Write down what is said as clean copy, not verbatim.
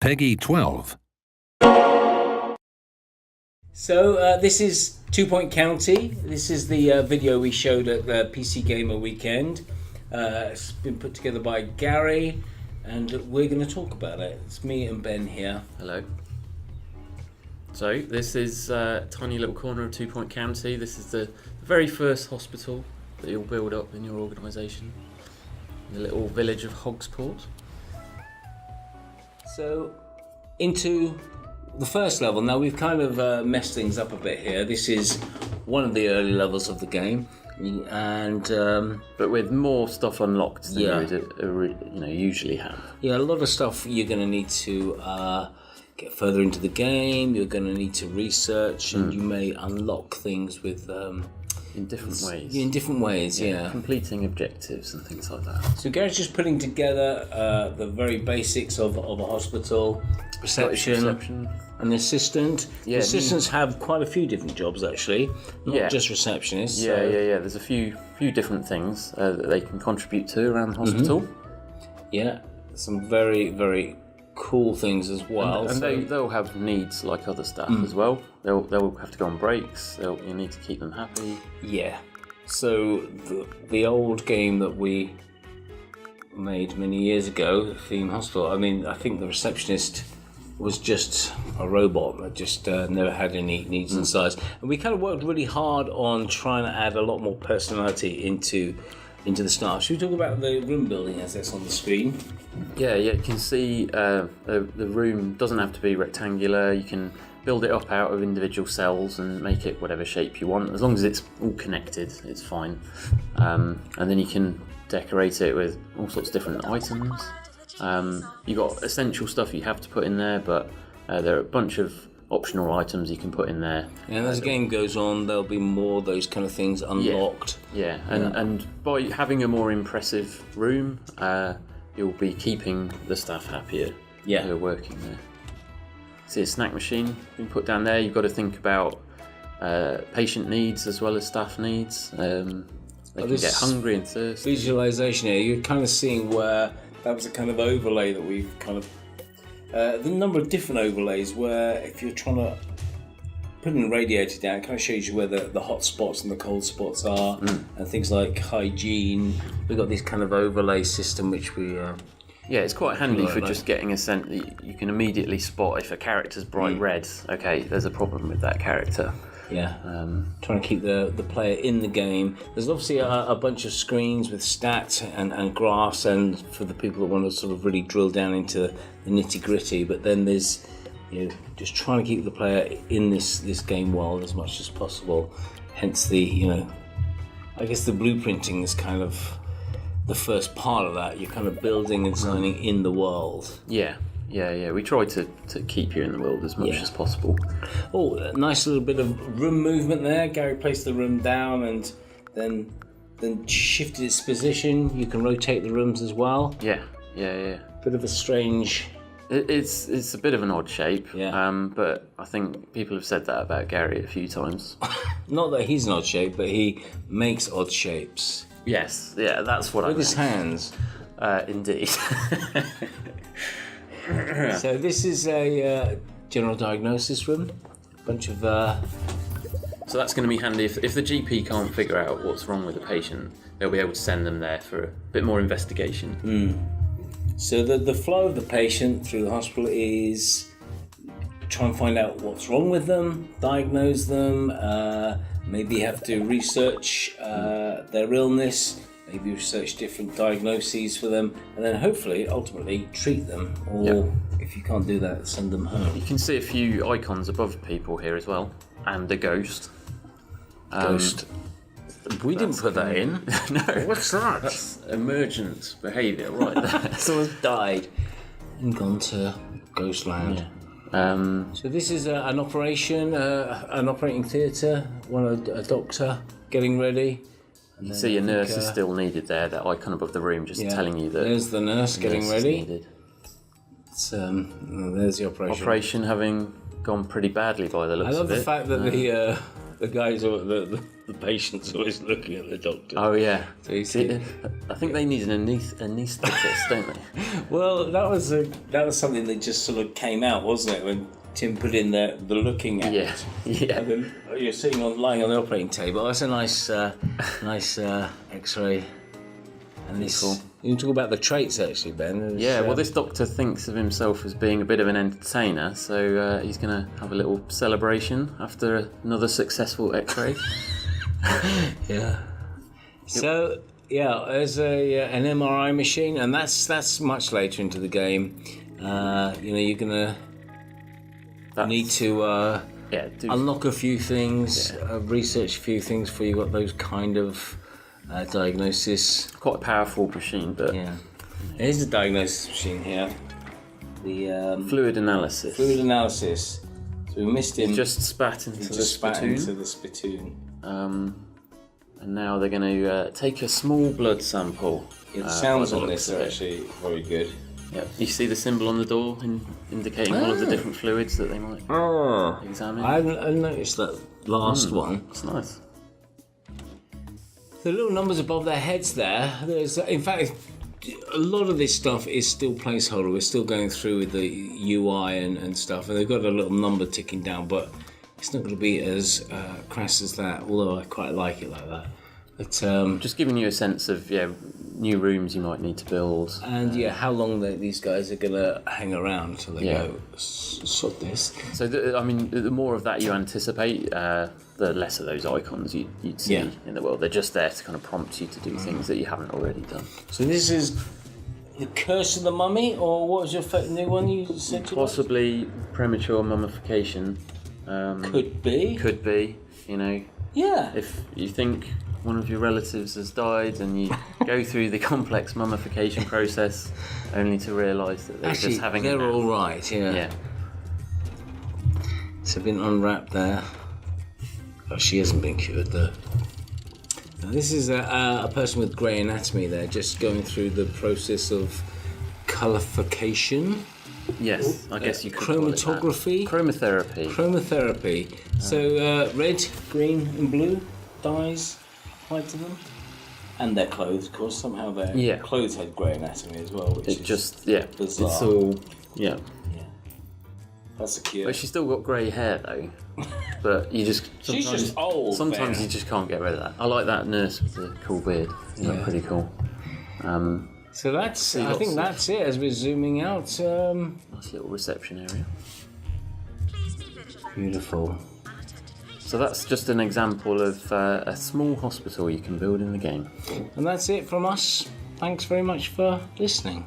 Peggy 12. So this is 2 Point County. This is the video we showed at the PC Gamer weekend. It's been put together by Gary, and we're going to talk about it. It's me and Ben here. Hello. So this is a tiny little corner of 2 Point County. This is the very first hospital that you'll build up in your organisation. The little village of Hogsport. So into the first level. Now we've kind of messed things up a bit here. This is one of the early levels of the game, and But with more stuff unlocked than Yeah. you would usually have. yeah, a lot of stuff you're going to need to get further into the game. You're going to need to research, and you may unlock things with In different ways. in different ways. Yeah. Completing objectives and things like that. So Gary's just putting together the very basics of a hospital, reception, an assistant. Yeah, The assistants have quite a few different jobs actually, not Yeah. just receptionists. Yeah, so, yeah. There's a few different things that they can contribute to around the hospital. Yeah, some very, very cool things as well. And so- they'll have needs like other staff as well. They'll have to go on breaks. You need to keep them happy. Yeah. So the old game that we made many years ago, Theme Hospital, I think the receptionist was just a robot that just never had any needs and size. And we kind of worked really hard on trying to add a lot more personality into the staff. Should we talk about the room building as that's on the screen? Yeah. You can see the room doesn't have to be rectangular. You can build it up out of individual cells and make it whatever shape you want. As long as it's all connected, it's fine. And then you can decorate it with all sorts of different items. You've got essential stuff you have to put in there, but there are a bunch of optional items you can put in there. And as the game goes on, there'll be more of those kind of things unlocked. Yeah, and by having a more impressive room, you'll be keeping the staff happier who are working there. See a snack machine being put down there. You've got to think about patient needs as well as staff needs. They can get hungry and thirsty. Visualization here, you're kind of seeing where that was a kind of overlay that we've kind of the number of different overlays where if you're trying to put in a radiator down, it kind of shows you where the hot spots and the cold spots are, and things like hygiene. We've got this kind of overlay system which we Yeah, it's quite handy like for that. just getting a sense that you can immediately spot if a character's bright red. Okay, there's a problem with that character. trying to keep the player in the game. There's obviously a bunch of screens with stats and graphs, and for the people that want to sort of really drill down into the nitty gritty. But then there's just trying to keep the player in this game world as much as possible. Hence the I guess the blueprinting is kind of the first part of that. You're kind of building and designing in the world. Yeah. We try to keep you in the world as much as possible. Oh, a nice little bit of room movement there. Gary placed the room down and then shifted its position. You can rotate the rooms as well. Yeah. Bit of a strange... It's a bit of an odd shape. Yeah. But I think people have said that about Gary a few times. Not that he's an odd shape, but he makes odd shapes. Yes. Yeah, that's what I With his meant. hands. Indeed. So this is a general diagnosis room. Bunch of... So that's going to be handy if the GP can't figure out what's wrong with the patient. They'll be able to send them there for a bit more investigation. So the flow of the patient through the hospital is try and find out what's wrong with them, diagnose them, maybe have to research their illness, maybe research different diagnoses for them, and then hopefully, ultimately, treat them. Or if you can't do that, send them home. You can see a few icons above people here as well, and a ghost. Ghost. We didn't put that in. No. What's that? That's emergent behaviour right there. Someone's died and gone to Ghostland. So this is an operation, an operating theatre, a doctor getting ready. You see a nurse is still needed there, that icon above the room just telling you that There's the nurse getting nurse is ready. needed. It's, there's the operation. Operation having gone pretty badly by the looks I love of the it. fact that the guys, the the patient's always looking at the doctor. Oh yeah. So you see, I think they need an anaesthetist, don't they? well, that was something that just sort of came out, wasn't it, when Tim put in the looking at Yeah. it. Yeah. And then you're sitting lying on the operating table. That's a nice X-ray. And this, Cool. you can talk about the traits actually, Ben. Yeah, well, this doctor thinks of himself as being a bit of an entertainer, so he's going to have a little celebration after another successful X-ray. Yeah. So there's an MRI machine, and that's much later into the game. You're gonna need to unlock a few things, research a few things before you got those kind of diagnosis. Quite a powerful machine, but Yeah. Here's the diagnosis machine here. The fluid analysis. fluid analysis. So we missed him. Just spat into He the just spat spittoon. into the spittoon. And now they're going to take a small blood sample. The sounds by the on looks this of are it. actually very good. Yeah. You see the symbol on the door indicating all of the different fluids that they might examine. I noticed that last one. It's nice. The little numbers above their heads there. There's, in fact, a lot of this stuff is still placeholder. We're still going through with the UI and stuff, and they've got a little number ticking down, but it's not going to be as crass as that. Although I quite like it like that. But Just giving you a sense of new rooms you might need to build. and how long these guys are going to hang around until they Yeah. go sort this. So the more of that you anticipate, the less of those icons you'd see Yeah. in the world. They're just there to kind of prompt you to do things that you haven't already done. So this is the Curse of the Mummy, or what was your new one you said? Possibly premature mummification. Could be. Could be. Yeah. If you think one of your relatives has died and you go through the complex mummification process only to realise that they're Actually, just having a they're nap. all right. Yeah. It's been unwrapped there. Oh, she hasn't been cured though. Now, this is a person with grey anatomy there, just going through the process of colourification, Yes, I guess you could call it that. chromatography, Chromotherapy. chromotherapy. So red, green, and blue dyes applied to them, and their clothes, of course. Somehow their clothes had grey anatomy as well, which It is just bizarre. it's all That's a cute. But she's still got grey hair though. But you just She's just old. sometimes Ben. you just can't get rid of that. I like that nurse with the cool beard. Yeah, pretty cool. So that's. I lots think of- that's it. As we're zooming out. Nice little reception area. Beautiful. So that's just an example of a small hospital you can build in the game. And that's it from us. Thanks very much for listening.